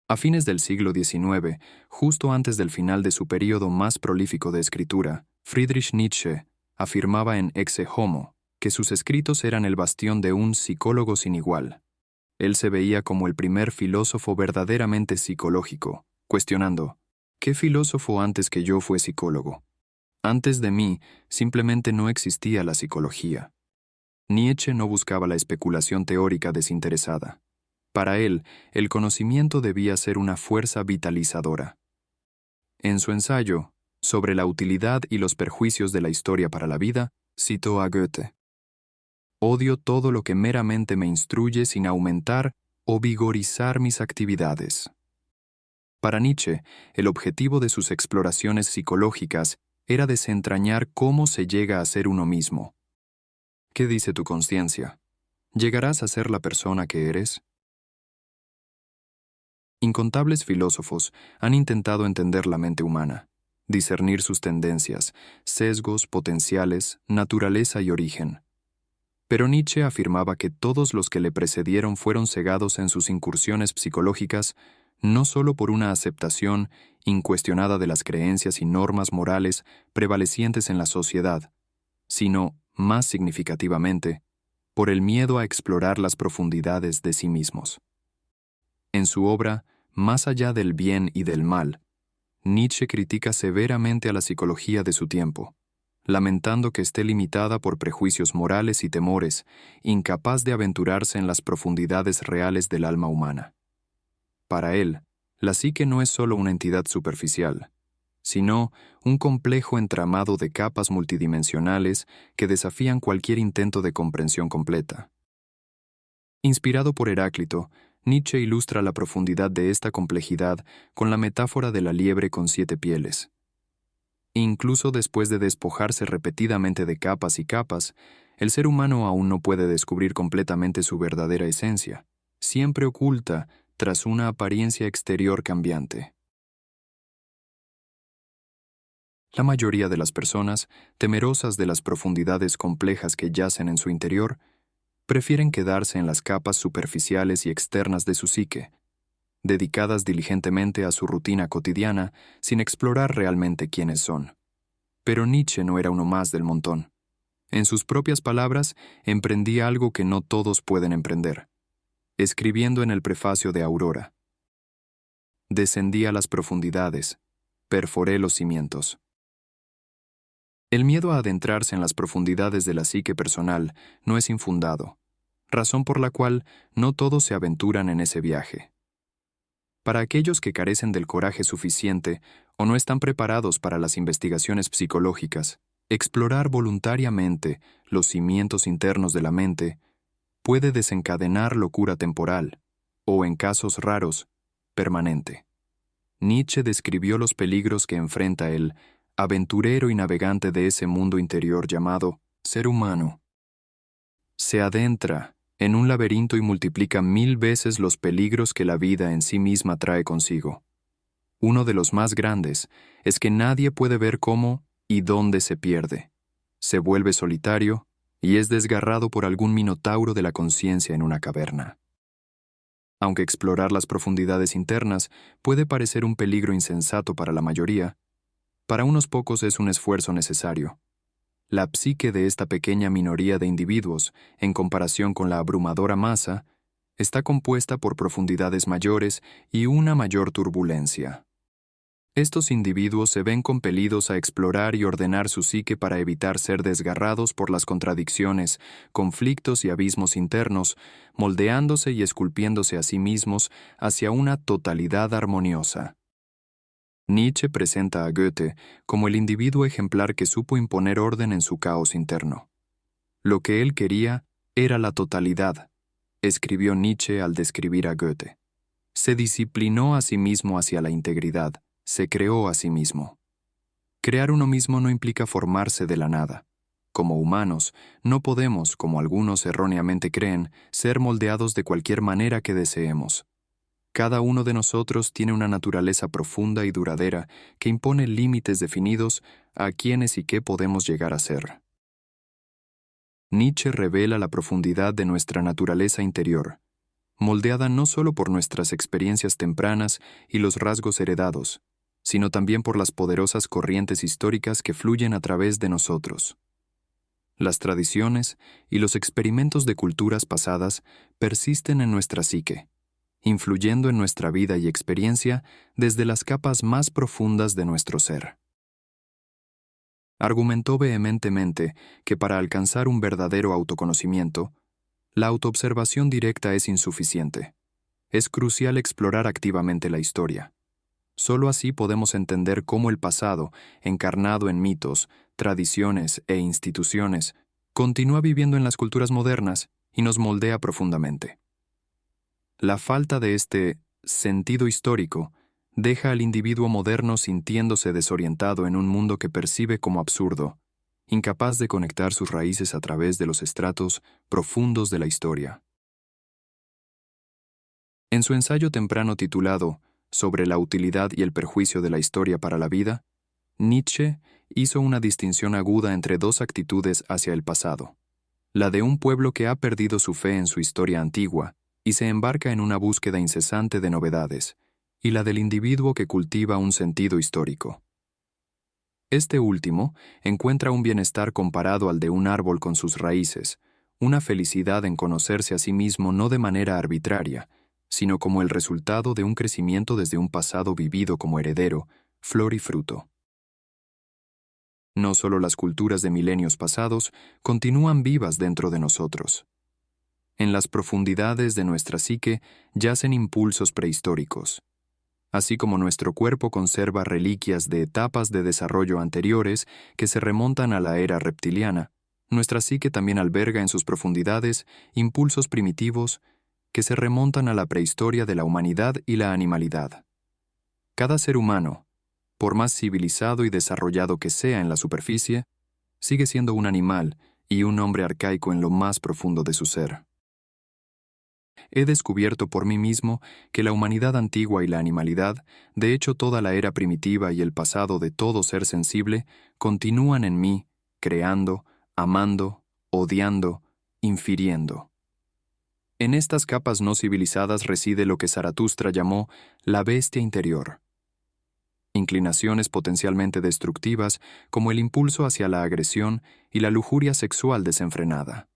A fines del siglo XIX, justo antes del final de su período más prolífico de escritura, Friedrich Nietzsche afirmaba en Ecce Homo que sus escritos eran el bastión de un psicólogo sin igual. Él se veía como el primer filósofo verdaderamente psicológico, cuestionando: ¿qué filósofo antes que yo fue psicólogo? Antes de mí, simplemente no existía la psicología. Nietzsche no buscaba la especulación teórica desinteresada. Para él, el conocimiento debía ser una fuerza vitalizadora. En su ensayo, sobre la utilidad y los perjuicios de la historia para la vida, citó a Goethe: «Odio todo lo que meramente me instruye sin aumentar o vigorizar mis actividades». Para Nietzsche, el objetivo de sus exploraciones psicológicas era desentrañar cómo se llega a ser uno mismo. ¿Qué dice tu conciencia? ¿Llegarás a ser la persona que eres? Incontables filósofos han intentado entender la mente humana, discernir sus tendencias, sesgos, potenciales, naturaleza y origen. Pero Nietzsche afirmaba que todos los que le precedieron fueron cegados en sus incursiones psicológicas no solo por una aceptación incuestionada de las creencias y normas morales prevalecientes en la sociedad, sino, más significativamente, por el miedo a explorar las profundidades de sí mismos. En su obra, Más allá del bien y del mal, Nietzsche critica severamente a la psicología de su tiempo, lamentando que esté limitada por prejuicios morales y temores, incapaz de aventurarse en las profundidades reales del alma humana. Para él, la psique no es solo una entidad superficial, sino un complejo entramado de capas multidimensionales que desafían cualquier intento de comprensión completa. Inspirado por Heráclito, Nietzsche ilustra la profundidad de esta complejidad con la metáfora de la liebre con 7 pieles. Incluso después de despojarse repetidamente de capas y capas, el ser humano aún no puede descubrir completamente su verdadera esencia, siempre oculta tras una apariencia exterior cambiante. La mayoría de las personas, temerosas de las profundidades complejas que yacen en su interior, prefieren quedarse en las capas superficiales y externas de su psique, dedicadas diligentemente a su rutina cotidiana sin explorar realmente quiénes son. Pero Nietzsche no era uno más del montón. En sus propias palabras, emprendía algo que no todos pueden emprender, escribiendo en el prefacio de Aurora: «Descendí a las profundidades, perforé los cimientos». El miedo a adentrarse en las profundidades de la psique personal no es infundado, razón por la cual no todos se aventuran en ese viaje. Para aquellos que carecen del coraje suficiente o no están preparados para las investigaciones psicológicas, explorar voluntariamente los cimientos internos de la mente puede desencadenar locura temporal, o en casos raros, permanente. Nietzsche describió los peligros que enfrenta el aventurero y navegante de ese mundo interior llamado ser humano. Se adentra en un laberinto y multiplica 1000 veces los peligros que la vida en sí misma trae consigo. Uno de los más grandes es que nadie puede ver cómo y dónde se pierde. Se vuelve solitario y es desgarrado por algún minotauro de la conciencia en una caverna. Aunque explorar las profundidades internas puede parecer un peligro insensato para la mayoría, para unos pocos es un esfuerzo necesario. La psique de esta pequeña minoría de individuos, en comparación con la abrumadora masa, está compuesta por profundidades mayores y una mayor turbulencia. Estos individuos se ven compelidos a explorar y ordenar su psique para evitar ser desgarrados por las contradicciones, conflictos y abismos internos, moldeándose y esculpiéndose a sí mismos hacia una totalidad armoniosa. Nietzsche presenta a Goethe como el individuo ejemplar que supo imponer orden en su caos interno. Lo que él quería era la totalidad, escribió Nietzsche al describir a Goethe. Se disciplinó a sí mismo hacia la integridad, se creó a sí mismo. Crear uno mismo no implica formarse de la nada. Como humanos, no podemos, como algunos erróneamente creen, ser moldeados de cualquier manera que deseemos. Cada uno de nosotros tiene una naturaleza profunda y duradera que impone límites definidos a quiénes y qué podemos llegar a ser. Nietzsche revela la profundidad de nuestra naturaleza interior. moldeada no solo por nuestras experiencias tempranas y los rasgos heredados, sino también por las poderosas corrientes históricas que fluyen a través de nosotros. Las tradiciones y los experimentos de culturas pasadas persisten en nuestra psique, influyendo en nuestra vida y experiencia desde las capas más profundas de nuestro ser. Argumentó vehementemente que para alcanzar un verdadero autoconocimiento, la autoobservación directa es insuficiente. Es crucial explorar activamente la historia. Solo así podemos entender cómo el pasado, encarnado en mitos, tradiciones e instituciones, continúa viviendo en las culturas modernas y nos moldea profundamente. La falta de este sentido histórico deja al individuo moderno sintiéndose desorientado en un mundo que percibe como absurdo, incapaz de conectar sus raíces a través de los estratos profundos de la historia. En su ensayo temprano titulado Sobre la utilidad y el perjuicio de la historia para la vida, Nietzsche hizo una distinción aguda entre dos actitudes hacia el pasado: la de un pueblo que ha perdido su fe en su historia antigua y se embarca en una búsqueda incesante de novedades, y la del individuo que cultiva un sentido histórico. Este último encuentra un bienestar comparado al de un árbol con sus raíces, una felicidad en conocerse a sí mismo no de manera arbitraria, sino como el resultado de un crecimiento desde un pasado vivido como heredero, flor y fruto. No solo las culturas de milenios pasados continúan vivas dentro de nosotros. En las profundidades de nuestra psique yacen impulsos prehistóricos. Así como nuestro cuerpo conserva reliquias de etapas de desarrollo anteriores que se remontan a la era reptiliana, nuestra psique también alberga en sus profundidades impulsos primitivos que se remontan a la prehistoria de la humanidad y la animalidad. Cada ser humano, por más civilizado y desarrollado que sea en la superficie, sigue siendo un animal y un hombre arcaico en lo más profundo de su ser. He descubierto por mí mismo que la humanidad antigua y la animalidad, de hecho toda la era primitiva y el pasado de todo ser sensible, continúan en mí, creando, amando, odiando, infiriendo. En estas capas no civilizadas reside lo que Zaratustra llamó la bestia interior. Inclinaciones potencialmente destructivas como el impulso hacia la agresión y la lujuria sexual desenfrenada.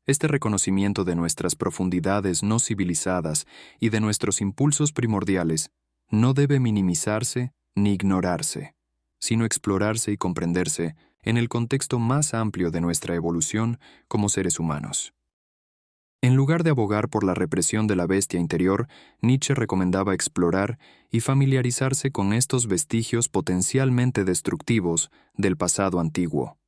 Este reconocimiento de nuestras profundidades no civilizadas y de nuestros impulsos primordiales no debe minimizarse ni ignorarse, sino explorarse y comprenderse en el contexto más amplio de nuestra evolución como seres humanos. En lugar de abogar por la represión de la bestia interior, Nietzsche recomendaba explorar y familiarizarse con estos vestigios potencialmente destructivos del pasado antiguo.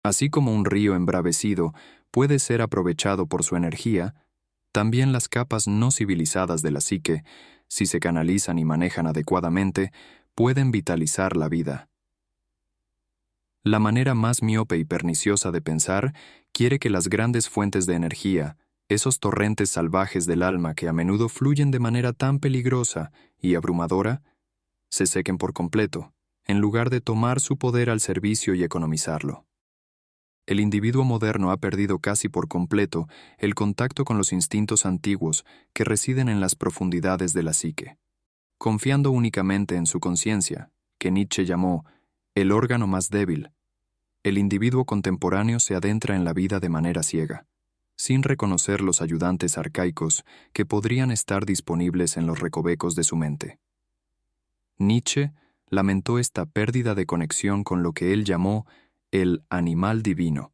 Así como un río embravecido puede ser aprovechado por su energía, también las capas no civilizadas de la psique, si se canalizan y manejan adecuadamente, pueden vitalizar la vida. La manera más miope y perniciosa de pensar quiere que las grandes fuentes de energía, esos torrentes salvajes del alma que a menudo fluyen de manera tan peligrosa y abrumadora, se sequen por completo, en lugar de tomar su poder al servicio y economizarlo. El individuo moderno ha perdido casi por completo el contacto con los instintos antiguos que residen en las profundidades de la psique. Confiando únicamente en su conciencia, que Nietzsche llamó el órgano más débil, el individuo contemporáneo se adentra en la vida de manera ciega, sin reconocer los ayudantes arcaicos que podrían estar disponibles en los recovecos de su mente. Nietzsche lamentó esta pérdida de conexión con lo que él llamó el animal divino,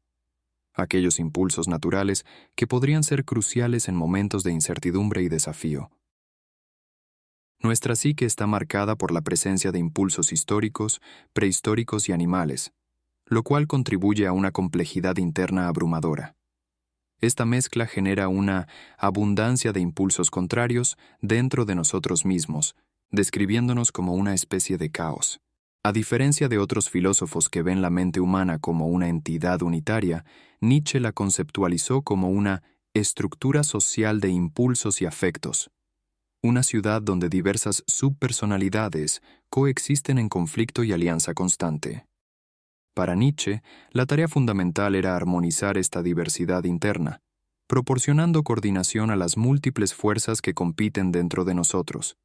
aquellos impulsos naturales que podrían ser cruciales en momentos de incertidumbre y desafío. Nuestra psique está marcada por la presencia de impulsos históricos, prehistóricos y animales, lo cual contribuye a una complejidad interna abrumadora. Esta mezcla genera una abundancia de impulsos contrarios dentro de nosotros mismos, describiéndonos como una especie de caos. A diferencia de otros filósofos que ven la mente humana como una entidad unitaria, Nietzsche la conceptualizó como una estructura social de impulsos y afectos, una ciudad donde diversas subpersonalidades coexisten en conflicto y alianza constante. Para Nietzsche, la tarea fundamental era armonizar esta diversidad interna, proporcionando coordinación a las múltiples fuerzas que compiten dentro de nosotros.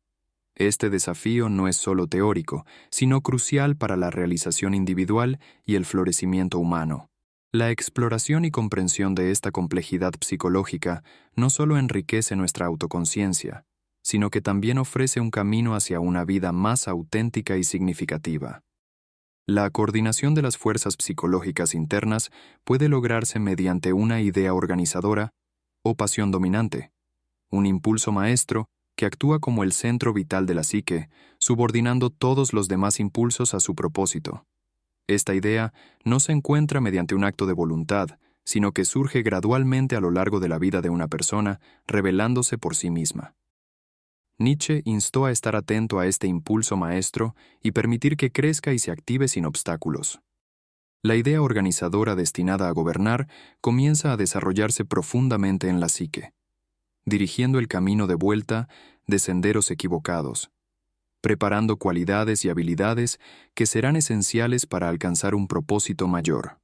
Este desafío no es solo teórico, sino crucial para la realización individual y el florecimiento humano. La exploración y comprensión de esta complejidad psicológica no solo enriquece nuestra autoconciencia, sino que también ofrece un camino hacia una vida más auténtica y significativa. La coordinación de las fuerzas psicológicas internas puede lograrse mediante una idea organizadora o pasión dominante, un impulso maestro que actúa como el centro vital de la psique, subordinando todos los demás impulsos a su propósito. Esta idea no se encuentra mediante un acto de voluntad, sino que surge gradualmente a lo largo de la vida de una persona, revelándose por sí misma. Nietzsche instó a estar atento a este impulso maestro y permitir que crezca y se active sin obstáculos. La idea organizadora destinada a gobernar comienza a desarrollarse profundamente en la psique, dirigiendo el camino de vuelta de senderos equivocados, preparando cualidades y habilidades que serán esenciales para alcanzar un propósito mayor.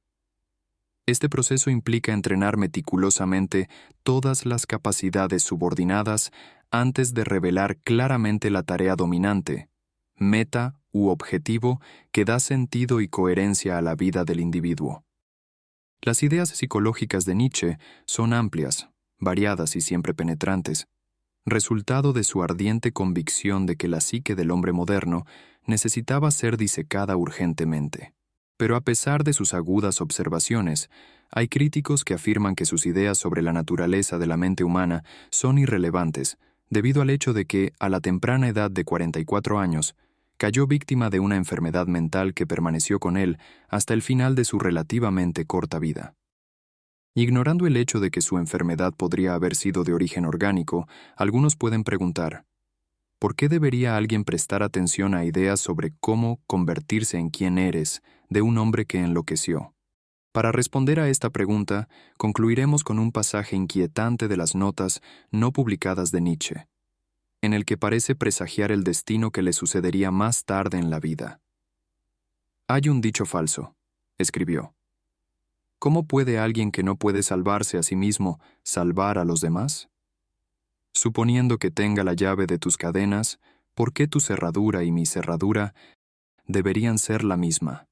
Este proceso implica entrenar meticulosamente todas las capacidades subordinadas antes de revelar claramente la tarea dominante, meta u objetivo que da sentido y coherencia a la vida del individuo. Las ideas psicológicas de Nietzsche son amplias, variadas y siempre penetrantes, resultado de su ardiente convicción de que la psique del hombre moderno necesitaba ser disecada urgentemente. Pero a pesar de sus agudas observaciones, hay críticos que afirman que sus ideas sobre la naturaleza de la mente humana son irrelevantes, debido al hecho de que, a la temprana edad de 44 años, cayó víctima de una enfermedad mental que permaneció con él hasta el final de su relativamente corta vida. Ignorando el hecho de que su enfermedad podría haber sido de origen orgánico, algunos pueden preguntar, ¿por qué debería alguien prestar atención a ideas sobre cómo convertirse en quien eres de un hombre que enloqueció? Para responder a esta pregunta, concluiremos con un pasaje inquietante de las notas no publicadas de Nietzsche, en el que parece presagiar el destino que le sucedería más tarde en la vida. Hay un dicho falso, escribió. ¿Cómo puede alguien que no puede salvarse a sí mismo salvar a los demás? Suponiendo que tenga la llave de tus cadenas, ¿por qué tu cerradura y mi cerradura deberían ser la misma?